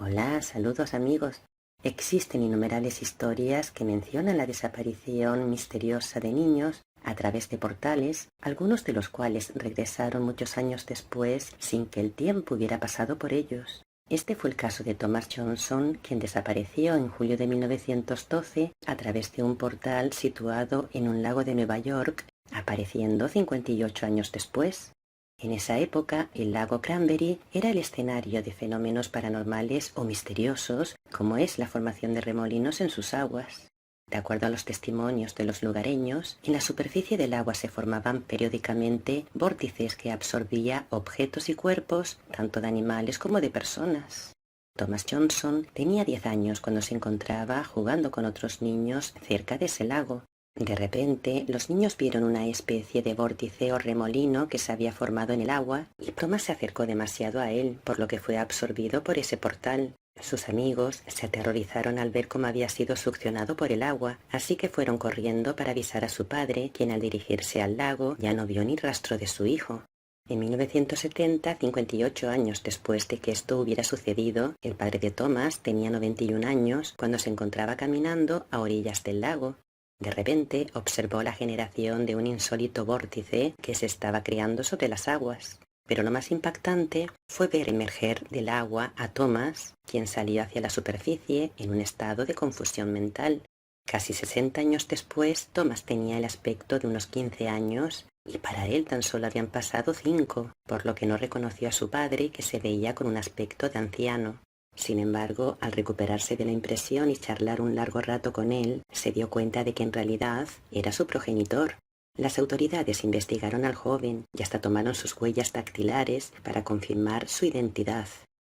Hola, saludos amigos. Existen innumerables historias que mencionan la desaparición misteriosa de niños a través de portales, algunos de los cuales regresaron muchos años después sin que el tiempo hubiera pasado por ellos. Este fue el caso de Thomas Johnson, quien desapareció en julio de 1912 a través de un portal situado en un lago de Nueva York, apareciendo 58 años después. En esa época, el lago Cranberry era el escenario de fenómenos paranormales o misteriosos, como es la formación de remolinos en sus aguas. De acuerdo a los testimonios de los lugareños, en la superficie del agua se formaban periódicamente vórtices que absorbía objetos y cuerpos, tanto de animales como de personas. Thomas Johnson tenía 10 años cuando se encontraba jugando con otros niños cerca de ese lago. De repente, los niños vieron una especie de vórtice o remolino que se había formado en el agua y Thomas se acercó demasiado a él, por lo que fue absorbido por ese portal. Sus amigos se aterrorizaron al ver cómo había sido succionado por el agua, así que fueron corriendo para avisar a su padre, quien al dirigirse al lago ya no vio ni rastro de su hijo. En 1970, 58 años después de que esto hubiera sucedido, el padre de Thomas tenía 91 años cuando se encontraba caminando a orillas del lago. De repente observó la generación de un insólito vórtice que se estaba creando sobre las aguas. Pero lo más impactante fue ver emerger del agua a Thomas, quien salió hacia la superficie en un estado de confusión mental. Casi 60 años después, Thomas tenía el aspecto de unos 15 años y para él tan solo habían pasado 5, por lo que no reconoció a su padre, que se veía con un aspecto de anciano. Sin embargo, al recuperarse de la impresión y charlar un largo rato con él, se dio cuenta de que en realidad era su progenitor. Las autoridades investigaron al joven y hasta tomaron sus huellas dactilares para confirmar su identidad.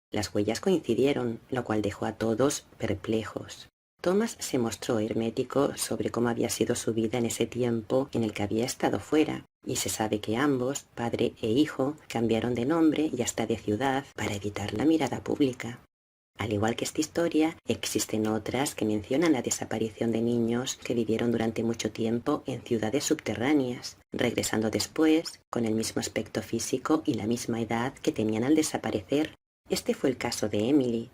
Las huellas coincidieron, lo cual dejó a todos perplejos. Thomas se mostró hermético sobre cómo había sido su vida en ese tiempo en el que había estado fuera, y se sabe que ambos, padre e hijo, cambiaron de nombre y hasta de ciudad para evitar la mirada pública. Al igual que esta historia, existen otras que mencionan la desaparición de niños que vivieron durante mucho tiempo en ciudades subterráneas, regresando después con el mismo aspecto físico y la misma edad que tenían al desaparecer. Este fue el caso de Emily.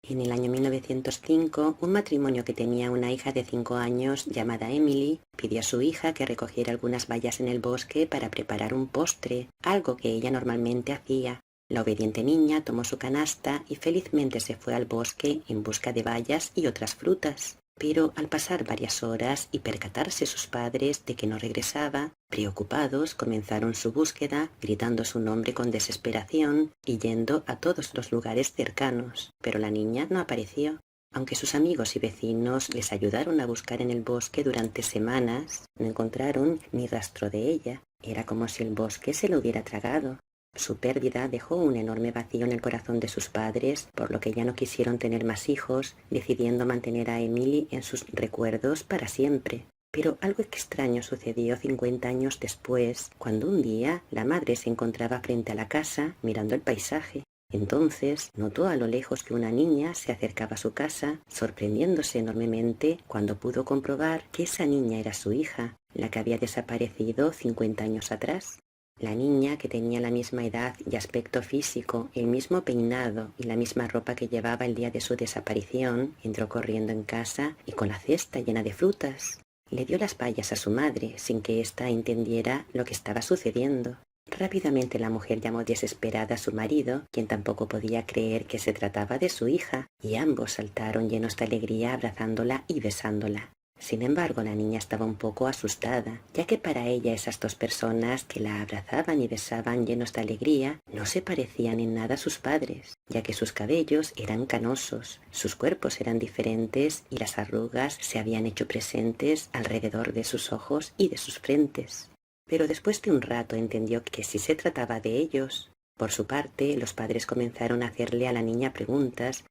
En el año 1905, un matrimonio que tenía una hija de 5 años llamada Emily pidió a su hija que recogiera algunas bayas en el bosque para preparar un postre, algo que ella normalmente hacía. La obediente niña tomó su canasta y felizmente se fue al bosque en busca de bayas y otras frutas. Pero al pasar varias horas y percatarse sus padres de que no regresaba, preocupados comenzaron su búsqueda, gritando su nombre con desesperación y yendo a todos los lugares cercanos, pero la niña no apareció. Aunque sus amigos y vecinos les ayudaron a buscar en el bosque durante semanas, no encontraron ni rastro de ella. Era como si el bosque se lo hubiera tragado. Su pérdida dejó un enorme vacío en el corazón de sus padres, por lo que ya no quisieron tener más hijos, decidiendo mantener a Emily en sus recuerdos para siempre. Pero algo extraño sucedió 50 años después, cuando un día la madre se encontraba frente a la casa mirando el paisaje. Entonces notó a lo lejos que una niña se acercaba a su casa, sorprendiéndose enormemente cuando pudo comprobar que esa niña era su hija, la que había desaparecido 50 años atrás. La niña, que tenía la misma edad y aspecto físico, el mismo peinado y la misma ropa que llevaba el día de su desaparición, entró corriendo en casa y con la cesta llena de frutas. Le dio las bayas a su madre sin que ésta entendiera lo que estaba sucediendo. Rápidamente la mujer llamó desesperada a su marido, quien tampoco podía creer que se trataba de su hija, y ambos saltaron llenos de alegría abrazándola y besándola. Sin embargo, la niña estaba un poco asustada, ya que para ella esas dos personas que la abrazaban y besaban llenos de alegría no se parecían en nada a sus padres, ya que sus cabellos eran canosos, sus cuerpos eran diferentes y las arrugas se habían hecho presentes alrededor de sus ojos y de sus frentes. Pero después de un rato entendió que sí se trataba de ellos. Por su parte, los padres comenzaron a hacerle a la niña preguntas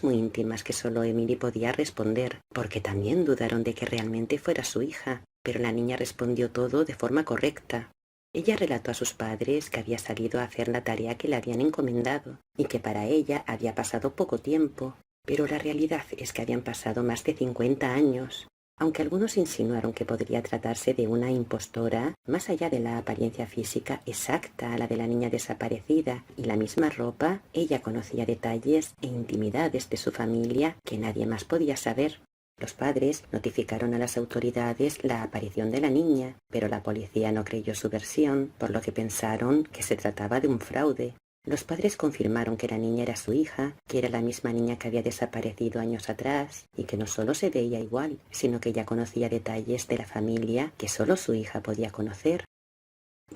muy íntimas que solo Emily podía responder, porque también dudaron de que realmente fuera su hija, pero la niña respondió todo de forma correcta. Ella relató a sus padres que había salido a hacer la tarea que le habían encomendado, y que para ella había pasado poco tiempo, pero la realidad es que habían pasado más de 50 años. Aunque algunos insinuaron que podría tratarse de una impostora, más allá de la apariencia física exacta a la de la niña desaparecida y la misma ropa, ella conocía detalles e intimidades de su familia que nadie más podía saber. Los padres notificaron a las autoridades la aparición de la niña, pero la policía no creyó su versión, por lo que pensaron que se trataba de un fraude. Los padres confirmaron que la niña era su hija, que era la misma niña que había desaparecido años atrás, y que no solo se veía igual, sino que ya conocía detalles de la familia que solo su hija podía conocer.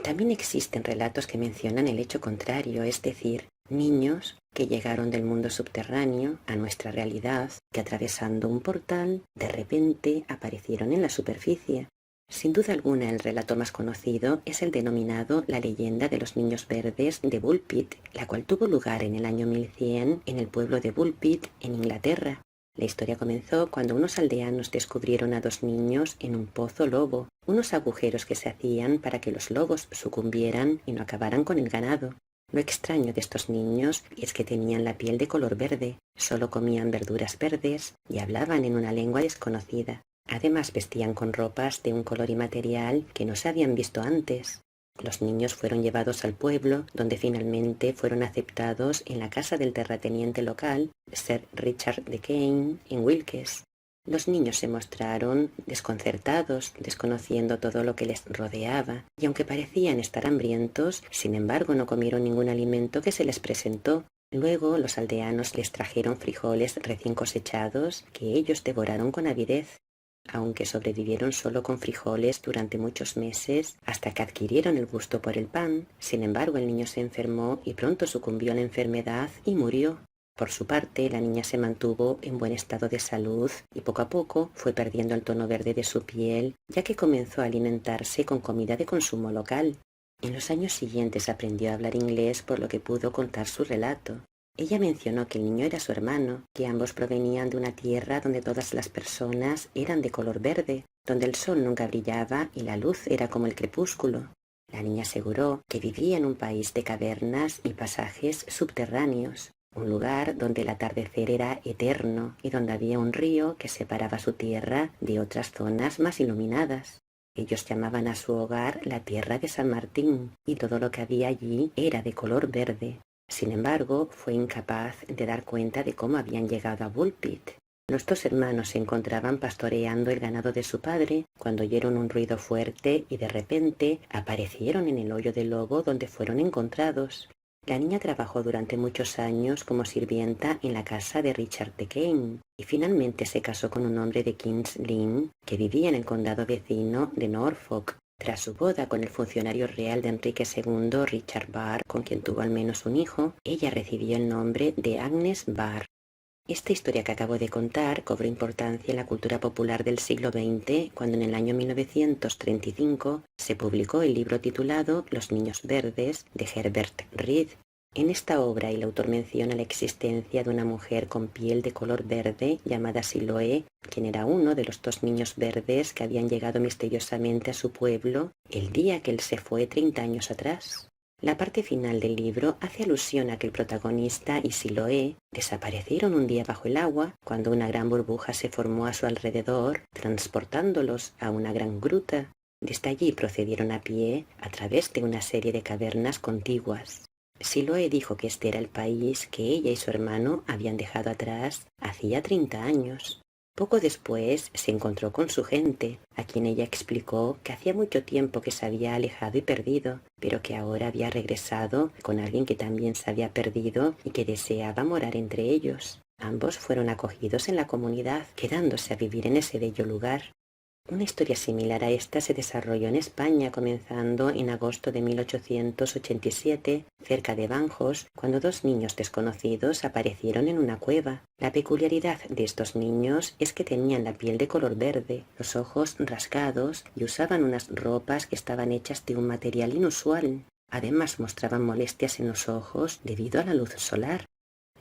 También existen relatos que mencionan el hecho contrario, es decir, niños que llegaron del mundo subterráneo a nuestra realidad, que atravesando un portal, de repente aparecieron en la superficie. Sin duda alguna, el relato más conocido es el denominado La leyenda de los niños verdes de Bull Pit, la cual tuvo lugar en el año 1100 en el pueblo de Bull Pit, en Inglaterra. La historia comenzó cuando unos aldeanos descubrieron a dos niños en un pozo lobo, unos agujeros que se hacían para que los lobos sucumbieran y no acabaran con el ganado. Lo extraño de estos niños es que tenían la piel de color verde, solo comían verduras verdes y hablaban en una lengua desconocida. Además vestían con ropas de un color y material que no se habían visto antes. Los niños fueron llevados al pueblo, donde finalmente fueron aceptados en la casa del terrateniente local, Sir Richard de Kane, en Wilkes. Los niños se mostraron desconcertados, desconociendo todo lo que les rodeaba, y aunque parecían estar hambrientos, sin embargo no comieron ningún alimento que se les presentó. Luego los aldeanos les trajeron frijoles recién cosechados, que ellos devoraron con avidez. Aunque sobrevivieron solo con frijoles durante muchos meses, hasta que adquirieron el gusto por el pan. Sin embargo, el niño se enfermó y pronto sucumbió a la enfermedad y murió. Por su parte, la niña se mantuvo en buen estado de salud y poco a poco fue perdiendo el tono verde de su piel, ya que comenzó a alimentarse con comida de consumo local. En los años siguientes aprendió a hablar inglés, por lo que pudo contar su relato. Ella mencionó que el niño era su hermano, que ambos provenían de una tierra donde todas las personas eran de color verde, donde el sol nunca brillaba y la luz era como el crepúsculo. La niña aseguró que vivía en un país de cavernas y pasajes subterráneos, un lugar donde el atardecer era eterno y donde había un río que separaba su tierra de otras zonas más iluminadas. Ellos llamaban a su hogar la tierra de San Martín, y todo lo que había allí era de color verde. Sin embargo, fue incapaz de dar cuenta de cómo habían llegado a Bull Pit. Los dos hermanos se encontraban pastoreando el ganado de su padre cuando oyeron un ruido fuerte y de repente aparecieron en el hoyo del lobo donde fueron encontrados. La niña trabajó durante muchos años como sirvienta en la casa de Richard de Kane y finalmente se casó con un hombre de King's Lynn que vivía en el condado vecino de Norfolk. Tras su boda con el funcionario real de Enrique II, Richard Barr, con quien tuvo al menos un hijo, ella recibió el nombre de Agnes Barr. Esta historia que acabo de contar cobró importancia en la cultura popular del siglo XX cuando en el año 1935 se publicó el libro titulado Los niños verdes de Herbert Reed. En esta obra el autor menciona la existencia de una mujer con piel de color verde llamada Siloé, quien era uno de los dos niños verdes que habían llegado misteriosamente a su pueblo el día que él se fue 30 años atrás. La parte final del libro hace alusión a que el protagonista y Siloé desaparecieron un día bajo el agua cuando una gran burbuja se formó a su alrededor, transportándolos a una gran gruta. Desde allí procedieron a pie a través de una serie de cavernas contiguas. Siloé dijo que este era el país que ella y su hermano habían dejado atrás hacía 30 años. Poco después se encontró con su gente, a quien ella explicó que hacía mucho tiempo que se había alejado y perdido, pero que ahora había regresado con alguien que también se había perdido y que deseaba morar entre ellos. Ambos fueron acogidos en la comunidad, quedándose a vivir en ese bello lugar. Una historia similar a esta se desarrolló en España, comenzando en agosto de 1887, cerca de Banjos, cuando dos niños desconocidos aparecieron en una cueva. La peculiaridad de estos niños es que tenían la piel de color verde, los ojos rasgados y usaban unas ropas que estaban hechas de un material inusual. Además mostraban molestias en los ojos debido a la luz solar.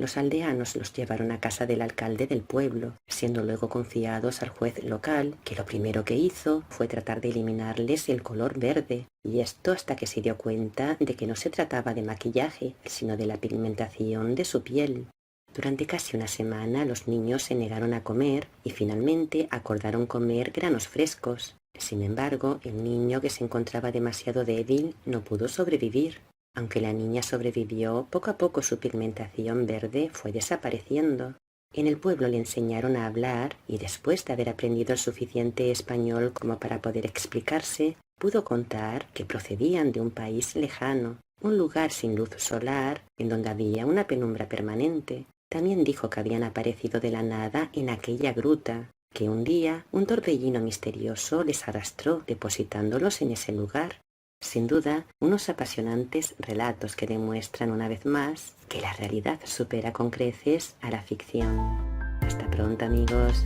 Los aldeanos los llevaron a casa del alcalde del pueblo, siendo luego confiados al juez local, que lo primero que hizo fue tratar de eliminarles el color verde, y esto hasta que se dio cuenta de que no se trataba de maquillaje, sino de la pigmentación de su piel. Durante casi una semana los niños se negaron a comer y finalmente acordaron comer granos frescos. Sin embargo, el niño, que se encontraba demasiado débil, no pudo sobrevivir. Aunque la niña sobrevivió, poco a poco su pigmentación verde fue desapareciendo. En el pueblo le enseñaron a hablar y después de haber aprendido el suficiente español como para poder explicarse, pudo contar que procedían de un país lejano, un lugar sin luz solar, en donde había una penumbra permanente. También dijo que habían aparecido de la nada en aquella gruta, que un día un torbellino misterioso les arrastró depositándolos en ese lugar. Sin duda, unos apasionantes relatos que demuestran una vez más que la realidad supera con creces a la ficción. Hasta pronto, amigos.